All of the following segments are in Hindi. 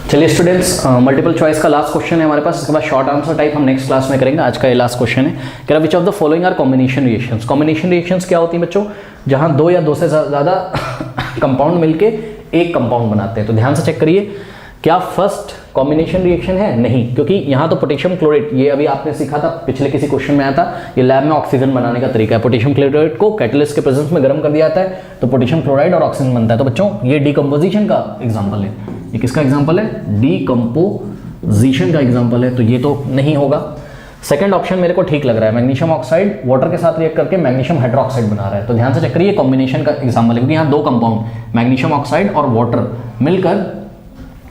चलिए स्टूडेंट्स, मल्टीपल चॉइस का लास्ट क्वेश्चन है हमारे पास। इसके बाद शॉर्ट आंसर टाइप हम नेक्स्ट क्लास में करेंगे। आज का ये लास्ट क्वेश्चन है। कह रहा which of the following are combination reactions. Combination reactions क्या होती है बच्चों? जहां दो या दो से ज़्यादा कंपाउंड मिलके एक कंपाउंड बनाते हैं। तो ध्यान से चेक करिए, क्या फर्स्ट कॉम्बिनेशन रिएक्शन है? नहीं, क्योंकि यहाँ तो पोटेशियम क्लोराइड, ये अभी आपने सीखा था, पिछले किसी क्वेश्चन में आया था, ये लैब में ऑक्सीजन बनाने का तरीका है। पोटेशियम क्लोराइड को कैटलिस्ट के प्रेजेंस में गर्म कर दिया जाता है तो पोटेशियम क्लोराइड और ऑक्सीजन बनता है। तो बच्चों ये डीकंपोजिशन का एग्जाम्पल है। ये किसका एग्जाम्पल है? डीकंपोजिशन का एग्जाम्पल है। तो ये तो नहीं होगा। सेकंड ऑप्शन मेरे को ठीक लग रहा है, मैग्नीशियम ऑक्साइड वाटर के साथ रिएक्ट करके मैग्नीशियम हाइड्रोक्साइड बना रहा है। तो ध्यान से चेक करिए, कॉम्बिनेशन का एग्जाम्पल है, क्योंकि यहाँ दो कंपाउंड मैग्नीशियम ऑक्साइड और वाटर मिलकर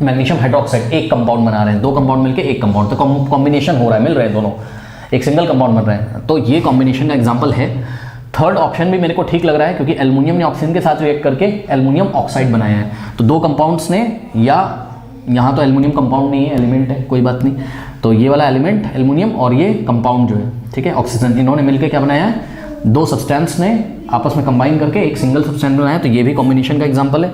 मैग्नीशियम हाइड्रोक्साइड एक कंपाउंड बना रहे हैं। दो कंपाउंड मिलकर एक कंपाउंड, तो कॉम्बिनेशन हो रहा है, मिल रहे हैं दोनों, एक सिंगल कंपाउंड बन रहे हैं। तो ये कॉम्बिनेशन का एग्जाम्पल है। थर्ड ऑप्शन भी मेरे को ठीक लग रहा है, क्योंकि एल्युमिनियम ने ऑक्सीजन के साथ रिएक्ट करके एल्युमिनियम ऑक्साइड बनाया है। तो दो कंपाउंड्स ने, या यहाँ तो एल्युमिनियम कंपाउंड नहीं है, एलिमेंट है, कोई बात नहीं। तो ये वाला एलिमेंट एल्युमिनियम और ये कंपाउंड जो है, ठीक है, ऑक्सीजन, इन्होंने मिलकर क्या बनाया है? दो सब्सटेंस ने आपस में कंबाइन करके एक सिंगल सब्सटेंस बनाया। तो ये भी कॉम्बिनेशन का एग्जाम्पल है।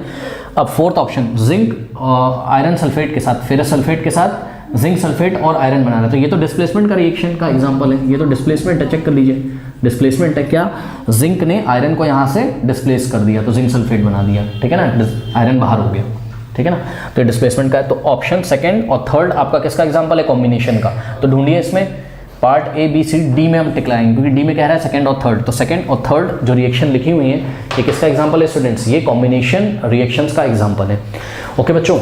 अब fourth option, zinc iron sulphate के साथ, फेरस सल्फेट के साथ जिंक सल्फेट और आयरन बना रहा है। तो ये तो डिस्प्लेसमेंट का रिएक्शन का एग्जाम्पल है। ये तो डिस्प्लेसमेंट है, चेक कर लीजिए, डिस्प्लेसमेंट है। क्या? जिंक ने आयरन को यहाँ से डिस्प्लेस कर दिया तो जिंक सल्फेट बना दिया, ठीक है ना, आयरन बाहर हो गया, ठीक है ना। तो डिस्प्लेसमेंट का है। तो ऑप्शन सेकंड और थर्ड आपका किसका एग्जाम्पल है? कॉम्बिनेशन का। तो ढूंढिए इसमें part A B C D में हम टिकलाएंगे, क्योंकि डी में कह रहा है सेकंड और थर्ड। तो सेकंड और थर्ड जो रिएक्शन लिखी हुई है, ये किसका एग्जाम्पल है स्टूडेंट्स? ये कॉम्बिनेशन रिएक्शंस का एग्जाम्पल है। ओके बच्चों,